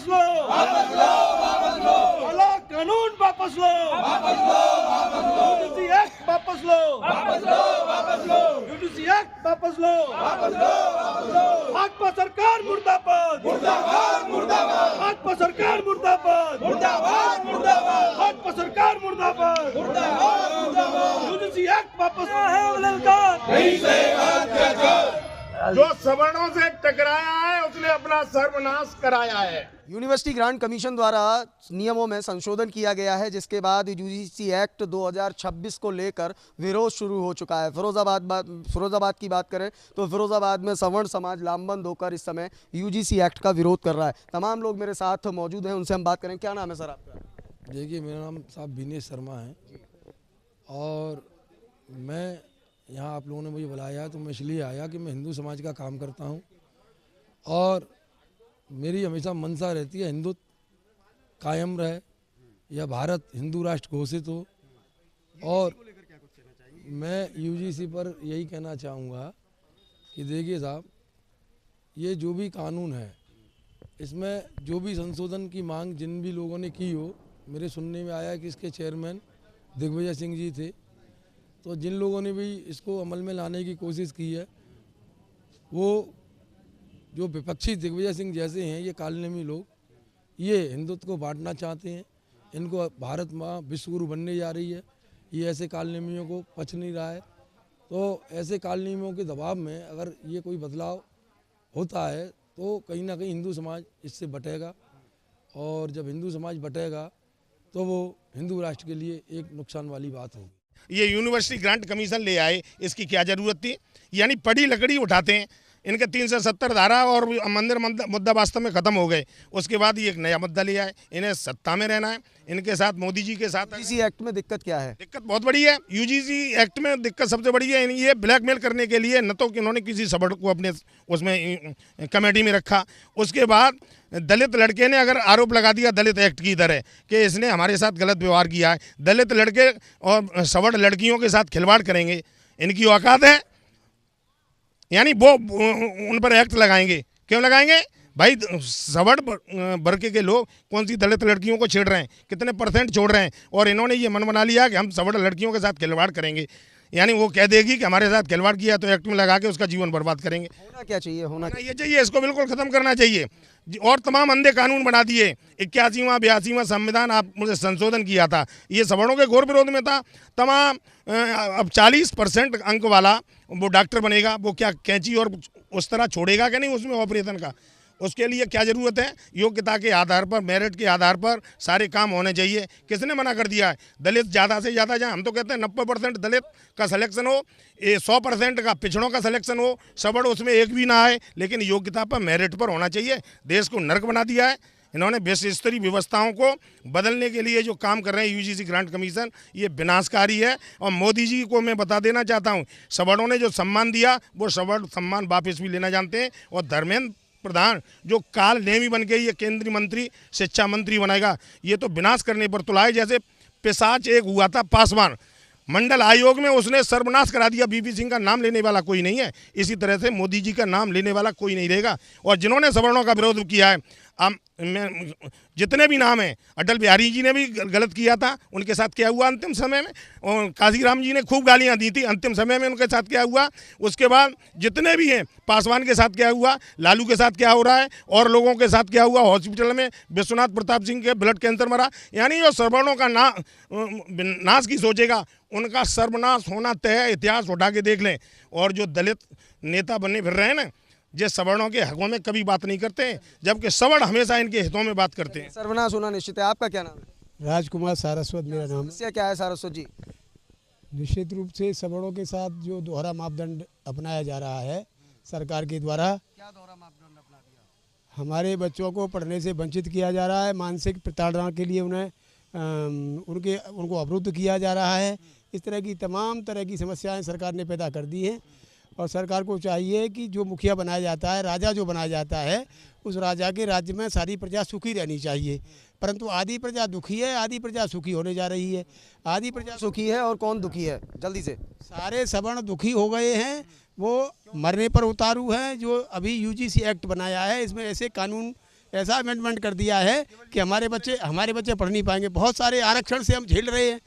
वापस लो, वापस लो, वापस लो, काला कानून वापस लो, वापस लो, वापस लो, यूजीसी एक्ट वापस लो, वापस लो, वापस लो, यूजीसी एक्ट वापस लो, वापस लो, वापस लो, भाजपा सरकार मुर्दाबाद, मुर्दाबाद, मुर्दाबाद, भाजपा सरकार मुर्दाबाद, मुर्दाबाद, मुर्दाबाद, भाजपा सरकार मुर्दाबाद, मुर्दाबाद, मुर्दाबाद, यूजीसी एक्ट वापस है ललकार नहीं सहेगा अत्याचार। जो सवर्णों से टकराया है उसने अपना सर्वनाश कराया है। यूनिवर्सिटी ग्रांट कमीशन द्वारा नियमों में संशोधन किया गया है, जिसके बाद यूजीसी एक्ट 2026 को लेकर विरोध शुरू हो चुका है। फिरोजाबाद की बात करें तो फिरोजाबाद में सवर्ण समाज लामबंद होकर इस समय यूजीसी एक्ट का विरोध कर रहा है। तमाम लोग मेरे साथ मौजूद हैं, उनसे हम बात करें। क्या नाम है सर आपका? देखिए, मेरा नाम साहब विनेश शर्मा है और मैं यहाँ आप लोगों ने मुझे बुलाया है तो मैं इसलिए आया कि मैं हिंदू समाज का काम करता हूँ और मेरी हमेशा मंशा रहती है हिंदुत्व कायम रहे या भारत हिंदू राष्ट्र घोषित हो। और मैं यूजीसी पर यही कहना चाहूँगा कि देखिए साहब, ये जो भी कानून है इसमें जो भी संशोधन की मांग जिन भी लोगों ने की हो, मेरे सुनने में आया कि इसके चेयरमैन दिग्विजय सिंह जी थे, तो जिन लोगों ने भी इसको अमल में लाने की कोशिश की है वो जो विपक्षी दिग्विजय सिंह जैसे हैं, ये कालनेमी लोग, ये हिंदुत्व को बांटना चाहते हैं। इनको भारत माँ विश्वगुरु बनने जा रही है, ये ऐसे कालनेमियों को पच नहीं रहा है। तो ऐसे कालनेमियों के दबाव में अगर ये कोई बदलाव होता है तो कहीं ना कहीं हिंदू समाज इससे बटेगा और जब हिंदू समाज बटेगा तो वो हिंदू राष्ट्र के लिए एक नुकसान वाली बात होगी। ये यूनिवर्सिटी ग्रांट कमीशन ले आए, इसकी क्या जरूरत थी? यानी पड़ी लकड़ी उठाते हैं। इनके 370 धारा और मंदिर मुद्दा वास्तव में खत्म हो गए। उसके बाद ये एक नया मुद्दा ले आए। इन्हें सत्ता में रहना है, इनके साथ मोदी जी के साथ। यूजीसी एक्ट में दिक्कत क्या है? दिक्कत बहुत बड़ी है। यूजीसी एक्ट में दिक्कत सबसे बड़ी है, ये ब्लैकमेल करने के लिए न तो कि इन्होंने किसी सबड़ को अपने उसमें कमेटी में रखा। उसके बाद दलित लड़के ने अगर आरोप लगा दिया दलित एक्ट की तरह कि इसने हमारे साथ गलत व्यवहार किया है, दलित लड़के और सवर्ण लड़कियों के साथ खिलवाड़ करेंगे, इनकी औकात है? यानी वो उन पर एक्ट लगाएंगे। क्यों लगाएंगे भाई? सवर्ण वर्ग के लोग कौन सी दलित लड़कियों को छेड़ रहे हैं, कितने % छोड़ रहे हैं, और इन्होंने ये मन बना लिया कि हम सवर्ण लड़कियों के साथ खिलवाड़ करेंगे। यानी वो कह देगी कि हमारे साथ खिलवाड़ किया तो एक्ट में लगा के उसका जीवन बर्बाद करेंगे। होना क्या चाहिए? होना ये चाहिए, इसको बिल्कुल खत्म करना चाहिए। और तमाम अंधे कानून बना दिए। 81वां 82वां संविधान आप मुझे संशोधन किया था, ये सवर्णों के घोर विरोध में था। तमाम अब 40% अंक वाला वो डॉक्टर बनेगा, वो क्या कैंची और उस तरह छोड़ेगा क्या नहीं उसमें ऑपरेशन का? उसके लिए क्या ज़रूरत है? योग्यता के आधार पर, मेरिट के आधार पर सारे काम होने चाहिए। किसने मना कर दिया है? दलित ज़्यादा से ज़्यादा जाए। हम तो कहते हैं 90% दलित का सिलेक्शन हो, 100% का पिछड़ों का सिलेक्शन हो, सवर्ण उसमें एक भी ना आए, लेकिन योग्यता पर, मेरिट पर होना चाहिए। देश को नर्क बना दिया है इन्होंने। विश्व स्तरीय व्यवस्थाओं को बदलने के लिए जो काम कर रहे हैं यूजीसी ग्रांट कमीशन, ये विनाशकारी है। और मोदी जी को मैं बता देना चाहता हूँ, सवर्णों ने जो सम्मान दिया वो सवर्ण सम्मान वापस भी लेना जानते हैं। और धर्मेंद्र प्रधान जो काल नेमी बन के ये केंद्रीय मंत्री, शिक्षा मंत्री बनाएगा, ये तो विनाश करने पर तुला है। जैसे पिशाच एक हुआ था पासवान, मंडल आयोग में उसने सर्वनाश करा दिया। बीपी सिंह का नाम लेने वाला कोई नहीं है, इसी तरह से मोदी जी का नाम लेने वाला कोई नहीं रहेगा। और जिन्होंने सवर्णों का विरोध किया है, जितने भी नाम हैं, अटल बिहारी जी ने भी गलत किया था, उनके साथ क्या हुआ अंतिम समय में? और काशीराम जी ने खूब गालियां दी थी, अंतिम समय में उनके साथ क्या हुआ? उसके बाद जितने भी हैं, पासवान के साथ क्या हुआ, लालू के साथ क्या हो रहा है, और लोगों के साथ क्या हुआ? हॉस्पिटल में विश्वनाथ प्रताप सिंह के ब्लड कैंसर मरा। यानी जो सवर्णों का नाश की सोचेगा, उनका सर्वनाश होना तय है। इतिहास उठा के देख लें। और जो दलित नेता बनने फिर रहे हैं ना, जो सवर्णों के हकों में कभी बात नहीं करते हैं, जबकि सवर्ण हमेशा इनके हितों में बात करते हैं। सर्वनाश होना निश्चित है। आपका क्या नाम है? राजकुमार सारस्वत मेरा नाम है। समस्या क्या है सारस्वत जी? निश्चित रूप से सवर्णों के साथ जो दोहरा मापदंड अपनाया जा रहा है सरकार के द्वारा, क्या दोहरा मापदंड अपना दिया? हमारे बच्चों को पढ़ने से वंचित किया जा रहा है। मानसिक प्रताड़ना के लिए उनको अवरुद्ध किया जा रहा है। इस तरह की तमाम तरह की समस्याएं सरकार ने पैदा कर दी हैं। और सरकार को चाहिए कि जो मुखिया बनाया जाता है, राजा जो बनाया जाता है, उस राजा के राज्य में सारी प्रजा सुखी रहनी चाहिए। परंतु आधी प्रजा दुखी है, आधी प्रजा सुखी होने जा रही है। आधी प्रजा सुखी है और कौन दुखी है? जल्दी से। सारे सवर्ण दुखी हो गए हैं, वो मरने पर उतारू हैं। जो अभी यूजीसी एक्ट बनाया है, इसमें ऐसे कानून ऐसा अमेंडमेंट कर दिया है कि हमारे बच्चे पढ़ नहीं पाएंगे। बहुत सारे आरक्षण से हम झेल रहे हैं,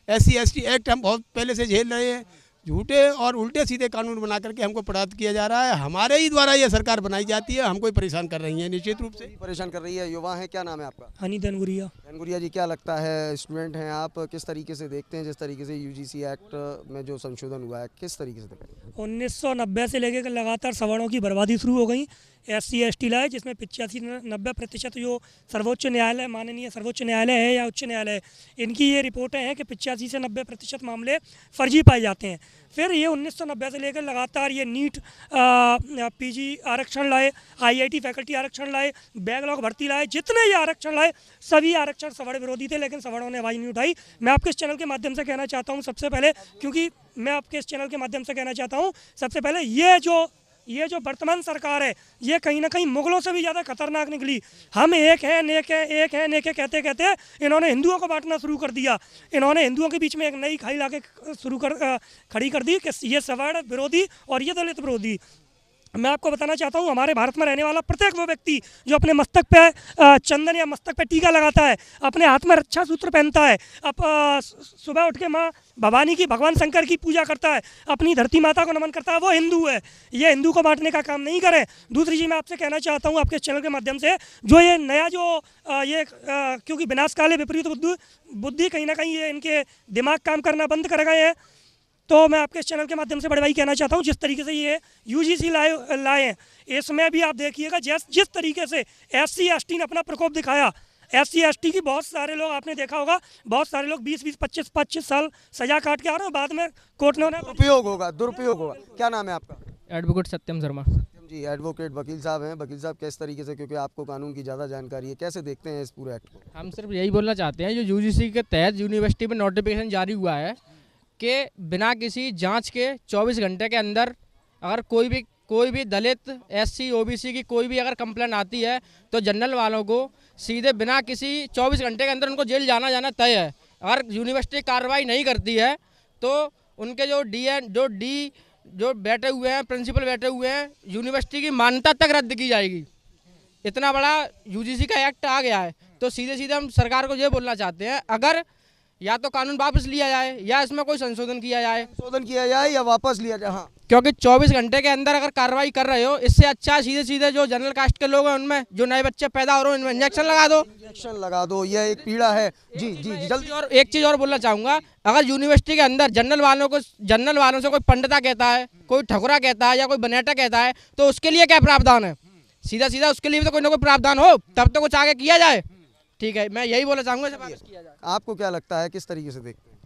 SC ST एक्ट हम बहुत पहले से झेल रहे हैं। झूठे और उल्टे सीधे कानून बना करके हमको परास्त किया जा रहा है। हमारे ही द्वारा ये सरकार बनाई जाती है, हमको ही परेशान कर रही है, निश्चित रूप से परेशान कर रही है। युवा है, क्या नाम है आपका? हनी धनगुरिया। धनगुरिया जी, क्या लगता है, स्टूडेंट हैं आप, किस तरीके से देखते हैं जिस तरीके से UGC एक्ट में जो संशोधन हुआ है, किस तरीके से देखते हैं? 1990 से लेकर लगातार सवर्णों की बर्बादी शुरू हो गई। SC ST लाए जिसमें 85-90% जो सर्वोच्च न्यायालय, माननीय सर्वोच्च न्यायालय है या उच्च न्यायालय, इनकी ये रिपोर्टें हैं कि 85 से 90% मामले फर्जी पाए जाते हैं। फिर ये 1990 से लेकर लगातार ये नीट PG आरक्षण लाए, IIT फैकल्टी आरक्षण लाए, बैकलॉग भर्ती लाए, जितने ये आरक्षण लाए सभी आरक्षण सवर्ण विरोधी थे, लेकिन सवर्णों ने आवाज़ नहीं उठाई। मैं आपके इस चैनल के माध्यम से कहना चाहता हूँ सबसे पहले, क्योंकि मैं आपके इस चैनल के माध्यम से कहना चाहता हूँ सबसे पहले, ये जो वर्तमान सरकार है ये कहीं ना कहीं मुगलों से भी ज़्यादा खतरनाक निकली। हम एक है नेक है, एक है नेक है कहते कहते इन्होंने हिंदुओं को बांटना शुरू कर दिया। इन्होंने हिंदुओं के बीच में एक नई खाई लाके खड़ी कर दी कि ये सवर्ण विरोधी और ये दलित विरोधी। मैं आपको बताना चाहता हूँ, हमारे भारत में रहने वाला प्रत्येक वो व्यक्ति जो अपने मस्तक पे चंदन या मस्तक पे टीका लगाता है, अपने हाथ में रक्षा सूत्र पहनता है, सुबह उठ के माँ भवानी की, भगवान शंकर की पूजा करता है, अपनी धरती माता को नमन करता है, वो हिंदू है। ये हिंदू को बांटने का काम नहीं करें। दूसरी चीज़ मैं आपसे कहना चाहता हूँ आपके चैनल के माध्यम से, जो ये नया क्योंकि विनाशकाले विपरीत बुद्धि कहीं ना कहीं ये इनके दिमाग काम करना बंद कर गए हैं, तो मैं आपके इस चैनल के माध्यम से बड़े भाई कहना चाहता हूँ, जिस तरीके से ये UGC लाए हैं, इसमें भी आप देखिएगा जिस तरीके से SC ST ने अपना प्रकोप दिखाया। SC ST की बहुत सारे लोग, आपने देखा होगा, बहुत सारे लोग 20-20, 25-25 साल सजा काट के आ रहे हैं, बाद में कोर्ट ने दुरुपयोग होगा। क्या नाम है आपका? एडवोकेट सत्यम शर्मा। जी, एडवोकेट वकील साहब हैं। वकील साहब, किस तरीके से, क्योंकि आपको कानून की ज़्यादा जानकारी है, कैसे देखते हैं इस पूरे एक्ट को? हम सिर्फ यही बोलना चाहते हैं, जो UGC के तहत यूनिवर्सिटी में नोटिफिकेशन जारी हुआ है कि बिना किसी जांच के 24 घंटे के अंदर अगर कोई भी दलित, SC OBC की कोई भी अगर कंप्लेंट आती है तो जनरल वालों को सीधे बिना किसी 24 घंटे के अंदर उनको जेल जाना तय है। अगर यूनिवर्सिटी कार्रवाई नहीं करती है तो उनके जो बैठे हुए हैं, प्रिंसिपल बैठे हुए हैं, यूनिवर्सिटी की मान्यता तक रद्द की जाएगी। इतना बड़ा UGC का एक्ट आ गया है, तो सीधे हम सरकार को ये बोलना चाहते हैं, अगर या तो कानून वापस लिया जाए या इसमें कोई संशोधन किया जाए या वापस लिया जाए। हाँ, क्योंकि 24 घंटे के अंदर अगर कार्रवाई कर रहे हो, इससे अच्छा सीधे जो जनरल कास्ट के लोग हैं उनमें जो नए बच्चे पैदा हो रहे हैं उनमें इंजेक्शन लगा दो। यह एक पीड़ा है। जी जल्दी। और एक चीज़ और बोलना चाहूँगा, अगर यूनिवर्सिटी के अंदर जनरल वालों से कोई पंडिता कहता है, कोई ठकुरा कहता है या कोई बनेटा कहता है, तो उसके लिए क्या प्रावधान है? सीधा उसके लिए भी तो कोई ना कोई प्रावधान हो, तब तो कुछ आगे किया जाए। ठीक है, मैं यही बोलना चाहूँगा, किया जाए। आपको क्या लगता है, किस तरीके से देखते हैं?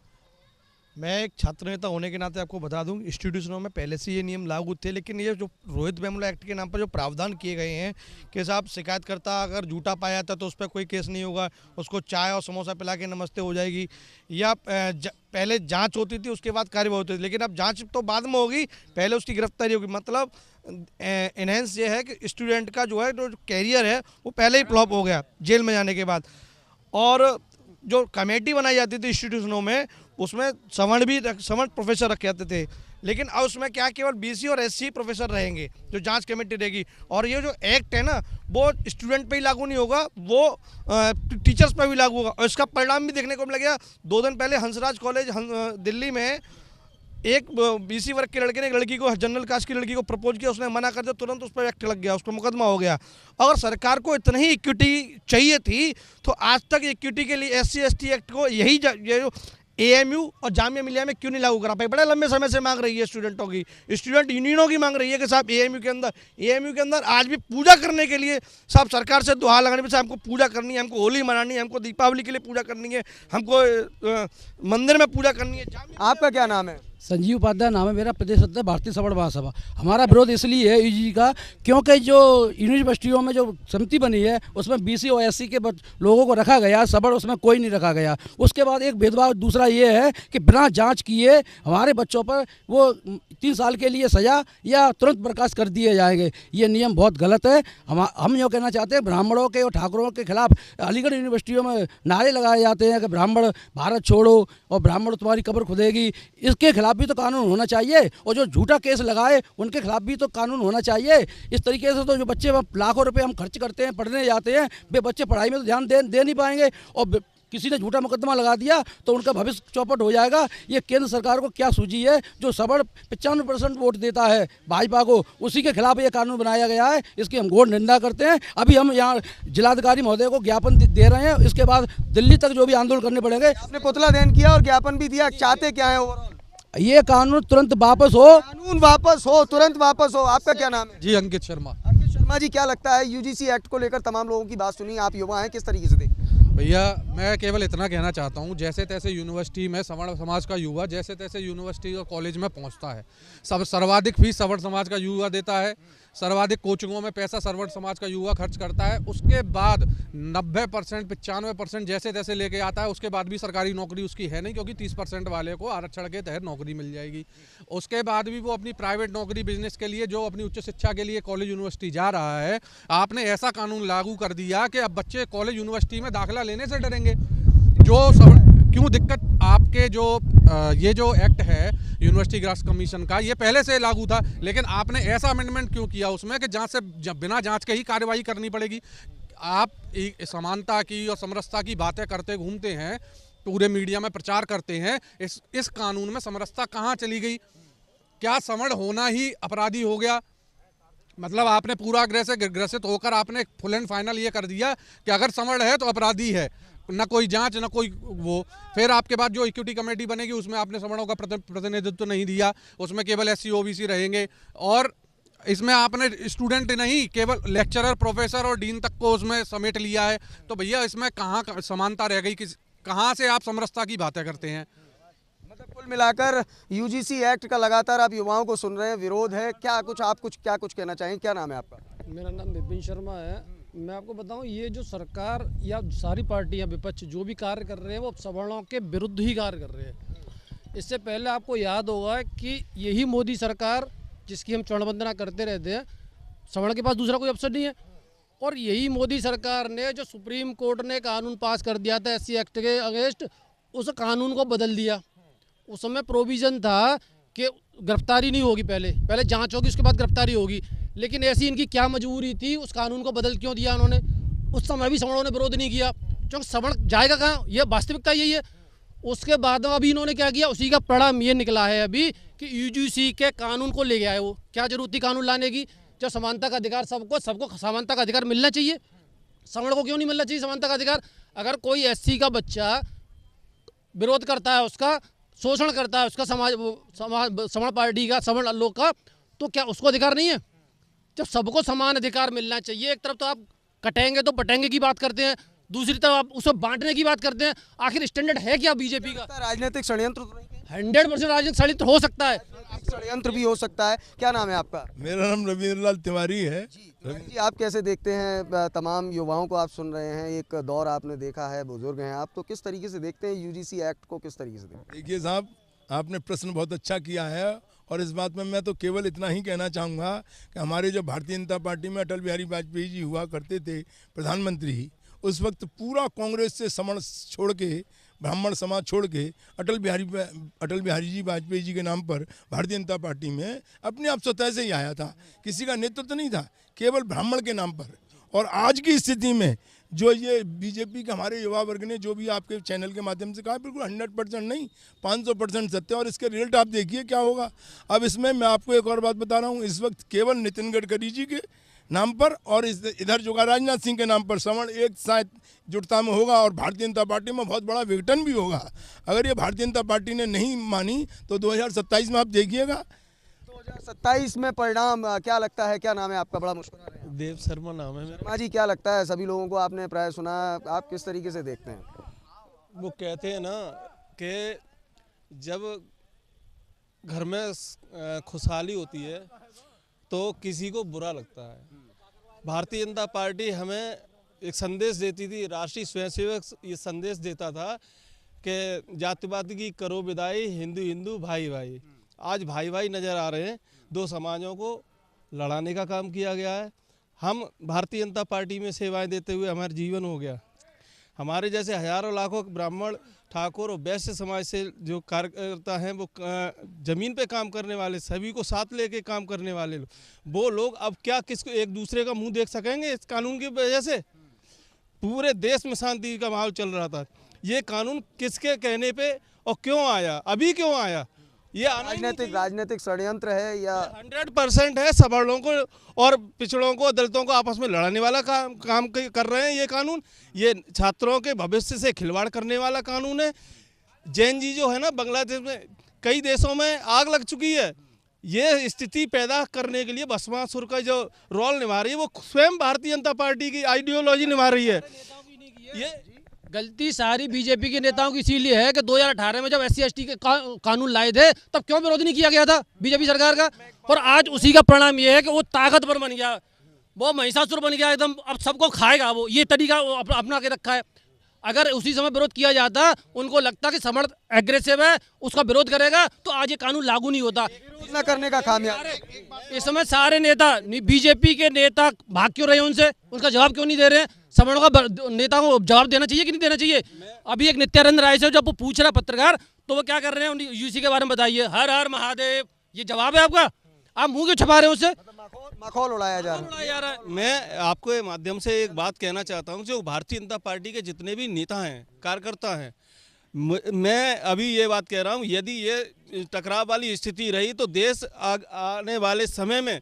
मैं एक छात्र नेता होने के नाते आपको बता दूं, इंस्टीट्यूशनों में पहले से ये नियम लागू थे, लेकिन ये जो रोहित वेमुला एक्ट के नाम पर जो प्रावधान किए गए हैं कि साहब शिकायतकर्ता अगर झूठा पाया जाता तो उस पर कोई केस नहीं होगा, उसको चाय और समोसा पिला के नमस्ते हो जाएगी, या पहले जांच होती थी उसके बाद कार्यवाही होती थी, लेकिन अब जांच तो बाद में होगी, पहले उसकी गिरफ्तारी होगी। मतलब इनहेंस ये है कि स्टूडेंट का जो कैरियर है वो पहले ही फ्लॉप हो गया जेल में जाने के बाद। और जो कमेटी बनाई जाती थी इंस्टीट्यूशनों में, उसमें सवर्ण प्रोफेसर रखे जाते थे, लेकिन अब उसमें क्या केवल BC और SC प्रोफेसर रहेंगे जो जांच कमेटी रहेगी। और ये जो एक्ट है ना, वो स्टूडेंट पे ही लागू नहीं होगा, वो टीचर्स पे भी लागू होगा। और इसका परिणाम भी देखने को मिलेगा। 2 दिन पहले हंसराज कॉलेज दिल्ली में एक BC वर्ग के लड़के ने लड़की को, जनरल कास्ट की लड़की को प्रपोज किया, उसने मना कर दिया, तुरंत उस पर एक्ट लग गया, उस पर मुकदमा हो गया। अगर सरकार को इतनी ही इक्विटी चाहिए थी तो आज तक इक्विटी के लिए SC ST एक्ट को ये जो AMU और जामिया मिलिया में क्यों नहीं लागू करा पाई? बड़े लंबे समय से मांग रही है स्टूडेंटों की, स्टूडेंट यूनियनों की मांग रही है कि साहब AMU के अंदर आज भी पूजा करने के लिए साहब सरकार से दुआ लगाने पे, हमको पूजा करनी है, हमको होली मनानी है, हमको दीपावली के लिए पूजा करनी है, हमको मंदिर में पूजा करनी है। आपका क्या नाम है? संजीव उपाध्याय नाम है मेरा, प्रदेश अध्यक्ष भारतीय सवर्ण महासभा। हमारा विरोध इसलिए है UGC का, क्योंकि जो यूनिवर्सिटियों में जो समिति बनी है उसमें BC और SC के लोगों को रखा गया, सवर्ण उसमें कोई नहीं रखा गया। उसके बाद एक भेदभाव दूसरा ये है कि बिना जांच किए हमारे बच्चों पर वो 3 साल के लिए सजा या तुरंत बर्खास्त कर दिए जाएंगे। ये नियम बहुत गलत है। हम ये कहना चाहते हैं, ब्राह्मणों के और ठाकुरों के खिलाफ अलीगढ़ यूनिवर्सिटियों में नारे लगाए जाते हैं कि ब्राह्मण भारत छोड़ो और ब्राह्मण तुम्हारी कब्र खुदेगी, इसके खिलाफ खिलाफ भी तो कानून होना चाहिए, और जो झूठा केस लगाए उनके खिलाफ भी तो कानून होना चाहिए। इस तरीके से तो जो बच्चे लाखों रुपए हम खर्च करते हैं, पढ़ने जाते हैं, वे बच्चे पढ़ाई में तो ध्यान दे नहीं पाएंगे, और किसी ने झूठा मुकदमा लगा दिया तो उनका भविष्य चौपट हो जाएगा। ये केंद्र सरकार को क्या सूझी है? जो सबड़ 95% वोट देता है भाजपा को, उसी के खिलाफ ये कानून बनाया गया है। इसकी हम घोर निंदा करते हैं। अभी हम यहाँ जिलाधिकारी महोदय को ज्ञापन दे रहे हैं, इसके बाद दिल्ली तक जो भी आंदोलन करने पड़ेंगे। आपने पुतला दहन किया और ज्ञापन भी दिया, चाहते क्या है ओवरऑल? ये कानून तुरंत वापस हो, कानून वापस हो, तुरंत वापस हो। आपका क्या नाम है? जी अंकित शर्मा। अंकित शर्मा जी, क्या लगता है यूजीसी एक्ट को लेकर तमाम लोगों की बात सुनी, आप युवा हैं, किस तरीके से देखते हैं? भैया मैं केवल इतना कहना चाहता हूँ, जैसे तैसे यूनिवर्सिटी में सवर्ण समाज का युवा जैसे तैसे यूनिवर्सिटी और कॉलेज में पहुँचता है, सब सर्वाधिक फीस सवर्ण समाज का युवा देता है, सर्वाधिक कोचिंगों में पैसा सवर्ण समाज का युवा खर्च करता है, उसके बाद 90% 95% जैसे तैसे लेके आता है, उसके बाद भी सरकारी नौकरी उसकी है नहीं, क्योंकि 30% वाले को आरक्षण के तहत नौकरी मिल जाएगी। उसके बाद भी वो अपनी प्राइवेट नौकरी बिजनेस के लिए, जो अपनी उच्च शिक्षा के लिए कॉलेज यूनिवर्सिटी जा रहा है, आपने ऐसा कानून लागू कर दिया कि अब बच्चे कॉलेज यूनिवर्सिटी में दाखिला लेने से डरेंगे। क्यों दिक्कत आपके जो ये जो एक्ट है यूनिवर्सिटी ग्रांट्स कमीशन का, ये पहले से लागू था, लेकिन आपने ऐसा अमेंडमेंट क्यों किया उसमें कि जहाँ से बिना जांच के ही कार्रवाई करनी पड़ेगी? आप समानता की और समरसता की बातें करते घूमते हैं, पूरे मीडिया में प्रचार करते हैं, इस कानून में समरसता कहाँ चली गई? क्या सवर्ण होना ही अपराधी हो गया? मतलब आपने पूर्वाग्रह से ग्रसित होकर आपने फुल एंड फाइनल ये कर दिया कि अगर सवर्ण है तो अपराधी है, न कोई जांच न कोई वो। फिर आपके बाद जो इक्विटी कमेटी बनेगी उसमें आपने सवर्णों का प्रतिनिधित्व नहीं दिया, उसमें केवल SC OBC रहेंगे, और इसमें आपने स्टूडेंट नहीं केवल लेक्चरर, प्रोफेसर और डीन तक को उसमें समेट लिया है। तो भैया इसमें कहाँ समानता रह गई? कहाँ से आप समरसता की बातें करते हैं? मतलब कुल मिलाकर यूजीसी एक्ट का लगातार आप युवाओं को सुन रहे हैं, विरोध है, क्या कुछ कहना चाहेंगे? क्या नाम है आपका? मेरा नाम विपिन शर्मा है। मैं आपको बताऊं, ये जो सरकार या सारी पार्टियां विपक्ष जो भी कार्य कर रहे हैं वो सवर्णों के विरुद्ध ही कार्य कर रहे हैं। इससे पहले आपको याद होगा कि यही मोदी सरकार, जिसकी हम चरणवंदना करते रहते हैं, सवर्ण के पास दूसरा कोई ऑप्शन नहीं है, और यही मोदी सरकार ने जो सुप्रीम कोर्ट ने कानून पास कर दिया था SC एक्ट के अगेंस्ट, उस कानून को बदल दिया। उस समय प्रोविज़न था कि गिरफ्तारी नहीं होगी, पहले जांच होगी, उसके बाद गिरफ्तारी होगी, लेकिन ऐसी इनकी क्या मजबूरी थी, उस कानून को बदल क्यों दिया उन्होंने? उस समय भी सवर्णों ने विरोध नहीं किया, क्योंकि सवर्ण जाएगा कहाँ? ये वास्तविकता यही है। उसके बाद अभी इन्होंने क्या किया, उसी का परिणाम ये निकला है अभी कि यूजीसी के कानून को ले गया है। वो क्या जरूरत थी कानून लाने की, जब समानता का अधिकार सबको समानता का अधिकार मिलना चाहिए? सवर्ण को क्यों नहीं मिलना चाहिए समानता का अधिकार? अगर कोई SC का बच्चा विरोध करता है, उसका शोषण करता है, उसका सवर्ण पार्टी का, सवर्ण लोग का, तो क्या उसको अधिकार नहीं है? जब सबको समान अधिकार मिलना चाहिए। एक तरफ तो आप कटेंगे तो बटेंगे की बात करते हैं, दूसरी तरफ आप उसको बांटने की बात करते हैं। आखिर स्टैंडर्ड है क्या बीजेपी का? राजनीतिक षड्यंत्र तो नहीं? 100% राजनीतिक षड्यंत्र हो सकता है, षड्यंत्र भी हो सकता है। क्या नाम है आपका? मेरा नाम रविंद्र लाल तिवारी है। जी, आप कैसे देखते हैं, तमाम युवाओं को आप सुन रहे हैं, एक दौर आपने देखा है, बुजुर्ग हैं आप, तो किस तरीके से देखते हैं यूजीसी एक्ट को, किस तरीके से देखते हैं? देखिए साहब, आपने प्रश्न बहुत अच्छा किया है, और इस बात में मैं तो केवल इतना ही कहना चाहूँगा कि हमारे जो भारतीय जनता पार्टी में अटल बिहारी वाजपेयी जी हुआ करते थे प्रधानमंत्री, उस वक्त पूरा कांग्रेस से सवर्ण छोड़ के, ब्राह्मण समाज छोड़ के अटल बिहारी जी वाजपेयी जी के नाम पर भारतीय जनता पार्टी में अपने आप स्वतः से ही आया था, किसी का नेतृत्व नहीं था, केवल ब्राह्मण के नाम पर। और आज की स्थिति में जो ये बीजेपी के हमारे युवा वर्ग ने जो भी आपके चैनल के माध्यम से कहा, बिल्कुल 100% नहीं, 500% सत्य, और इसके रिजल्ट आप देखिए क्या होगा। अब इसमें मैं आपको एक और बात बता रहा हूँ, इस वक्त केवल नितिन गडकरी जी के नाम पर और इधर जो राजनाथ सिंह के नाम पर सवर्ण एक साथ जुटता में होगा, और भारतीय जनता पार्टी में बहुत बड़ा विघटन भी होगा। अगर ये भारतीय जनता पार्टी ने नहीं मानी तो 2027 में आप देखिएगा। 2027 में परिणाम क्या लगता है? क्या नाम है आपका? बड़ा मुश्किल है। देव शर्मा नाम है मेरा। शर्मा जी, क्या लगता है, सभी लोगों को आपने प्राय सुना, आप किस तरीके से देखते हैं? वो कहते हैं ना कि जब घर में खुशहाली होती है तो किसी को बुरा लगता है। भारतीय जनता पार्टी हमें एक संदेश देती थी, राष्ट्रीय स्वयंसेवक ये संदेश देता था कि जातिवाद की करो विदाई, हिंदू हिंदू भाई भाई। आज भाई भाई नज़र आ रहे हैं, दो समाजों को लड़ाने का काम किया गया है। हम भारतीय जनता पार्टी में सेवाएं देते हुए हमारा जीवन हो गया। हमारे जैसे हजारों लाखों ब्राह्मण, ठाकुर और वैश्य समाज से जो कार्यकर्ता हैं, वो ज़मीन पे काम करने वाले, सभी को साथ लेके काम करने वाले लोग, वो लोग अब क्या किसको एक दूसरे का मुंह देख सकेंगे इस कानून की वजह से? पूरे देश में शांति का माहौल चल रहा था। ये कानून किसके कहने पे और क्यों आया, अभी क्यों आया? ये राजनीतिक षड्यंत्र है या 100% है। सवर्णों को और पिछड़ों को, दलितों को आपस में लड़ाने वाला काम कर रहे हैं ये कानून। ये छात्रों के भविष्य से खिलवाड़ करने वाला कानून है। जैन जी जो है ना, बांग्लादेश में कई देशों में आग लग चुकी है। ये स्थिति पैदा करने के लिए भस्मासुर का जो रोल निभा रही है, वो स्वयं भारतीय जनता पार्टी की आइडियोलॉजी निभा रही है। ये गलती सारी बीजेपी के नेताओं की इसीलिए है कि 2018 में जब SC/ST के कानून लाए थे, तब क्यों विरोध नहीं किया गया था बीजेपी सरकार का? और आज उसी का परिणाम ये है कि वो ताकतवर बन गया, वो महिषासुर बन गया एकदम, अब सबको खाएगा वो। ये तरीका अपना के रखा है। अगर उसी समय विरोध किया जाता, उनको लगता कि समर्थ एग्रेसिव है, उसका विरोध करेगा, तो आज ये कानून लागू नहीं होता। विरोध न करने का खामियाजा इस समय सारे नेता, बीजेपी के नेता भाग क्यों रहे हैं उनसे? उनका जवाब क्यों नहीं दे रहे हैं? सवर्णों का नेता को जवाब देना चाहिए कि नहीं देना चाहिए? अभी एक नित्यानंद राय से जब वो पूछ रहा पत्रकार, तो वो क्या कर रहे हैं? UGC के बारे में बताइए, हर हर महादेव, ये जवाब है आपका? आप मुंह क्यों छुपा रहे हैं उससे? मखौल उड़ाया जा रहा है। मैं आपको ये माध्यम से एक बात कहना चाहता हूँ, जो भारतीय जनता पार्टी के जितने भी नेता हैं, कार्यकर्ता हैं, मैं अभी ये बात कह रहा हूँ, यदि ये टकराव वाली स्थिति रही तो देश आने वाले समय में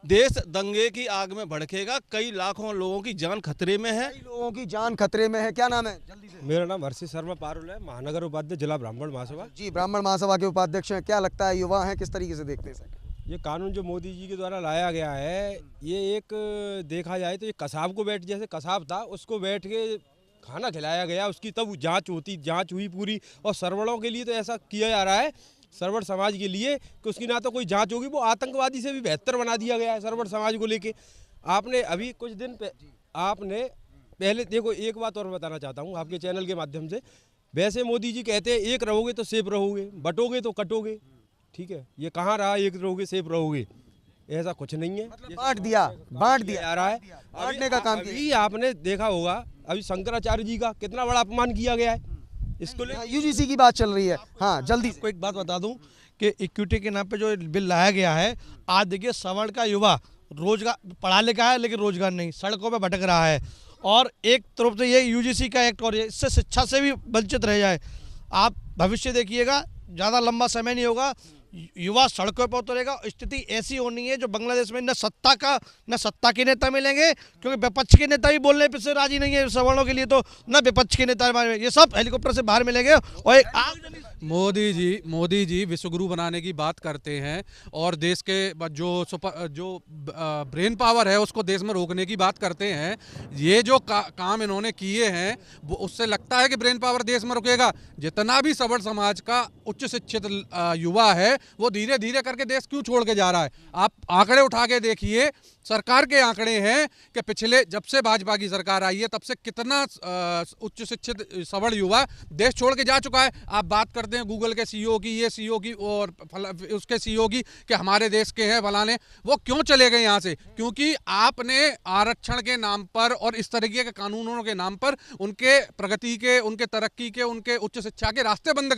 देश दंगे की आग में भड़केगा। कई लाखों लोगों की जान खतरे में है। लोगों की जान खतरे में है। क्या नाम है? जल्दी से। मेरा नाम हर्षित शर्मा पारुल है, महानगर उपाध्यक्ष, जिला ब्राह्मण महासभा। जी, ब्राह्मण महासभा के उपाध्यक्ष हैं। क्या लगता है, युवा हैं, किस तरीके से देखते हैं? ये कानून जो मोदी जी के द्वारा लाया गया है, ये एक देखा जाए तो ये कसाब को बैठ, जैसे कसाब था उसको बैठ के खाना खिलाया गया, उसकी तब जांच हुई पूरी। और सवर्णों के लिए तो ऐसा किया जा रहा है, सवर्ण समाज के लिए, कि उसकी ना तो कोई जांच होगी, वो आतंकवादी से भी बेहतर बना दिया गया है सवर्ण समाज को लेके। आपने अभी कुछ दिन आपने पहले देखो, एक बात और बताना चाहता हूँ आपके चैनल के माध्यम से। वैसे मोदी जी कहते हैं एक रहोगे तो सेफ रहोगे, बटोगे तो कटोगे, ठीक है? ये कहाँ रहा एक रहोगे सेफ रहोगे? ऐसा कुछ नहीं है। मतलब बांट दिया जा रहा है, बांटने का काम किया। आपने देखा होगा अभी शंकराचार्य जी का कितना बड़ा अपमान किया गया है, इसको UGC की बात चल रही है। हाँ, जल्दी को एक बात बता दूं कि इक्विटी के नाम पे जो बिल लाया गया है, आज देखिए सवर्ण का युवा रोजगार, पढ़ा लिखा है लेकिन रोजगार नहीं, सड़कों पे भटक रहा है। और एक तरफ से ये UGC का एक्ट और इससे शिक्षा से भी वंचित रह जाए। आप भविष्य देखिएगा, ज़्यादा लंबा समय नहीं होगा, युवा सड़कों पर उतरेगा। स्थिति ऐसी होनी है जो बांग्लादेश में न सत्ता के नेता मिलेंगे, क्योंकि विपक्ष के नेता भी बोलने पे से राजी नहीं है सवर्णों के लिए, तो न विपक्ष के नेता, ये सब हेलीकॉप्टर से बाहर मिलेंगे। और मोदी जी विश्वगुरु बनाने की बात करते हैं और देश के जो ब्रेन पावर है उसको देश में रोकने की बात करते हैं। ये जो काम इन्होंने किए हैं, वो उससे लगता है कि ब्रेन पावर देश में रुकेगा। जितना भी सवर्ण समाज का उच्च शिक्षित युवा है, वो धीरे धीरे करके देश क्यों छोड़ के जा रहा है? आप आंकड़े उठा के देखिए, सरकार के आंकड़े हैं कि पिछले जब से भाजपा की सरकार आई है तब से कितना उच्च शिक्षित सवर्ण युवा देश छोड़ के जा चुका है। आप बात करते हैं गूगल के CEO की, ये CEO की और उसके CEO की कि हमारे देश के हैं फलाने, वो क्यों चले गए यहाँ से? क्योंकि आपने आरक्षण के नाम पर और इस तरीके के कानूनों के नाम पर उनके प्रगति के, उनके तरक्की के, उनके उच्च शिक्षा के रास्ते बंद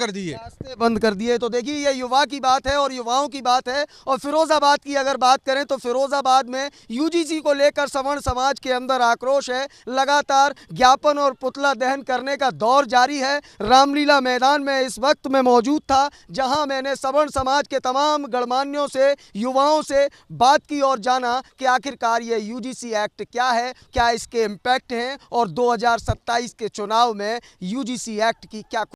कर दिए। तो देखिए, ये युवा की बात है और युवाओं की बात है। और फिरोजाबाद की अगर बात करें तो फिरोजाबाद में UGC को लेकर सवर्ण समाज के अंदर आक्रोश है। लगातार ज्ञापन और पुतला दहन करने का दौर जारी है। रामलीला मैदान में इस वक्त मैं मौजूद था, जहां मैंने सवर्ण समाज के तमाम गणमान्यों से, युवाओं से बात की और जाना कि आखिरकार ये UGC एक्ट क्या है, क्या इसके इम्पैक्ट हैं और 2027 के चुनाव में UGC एक्ट की क्या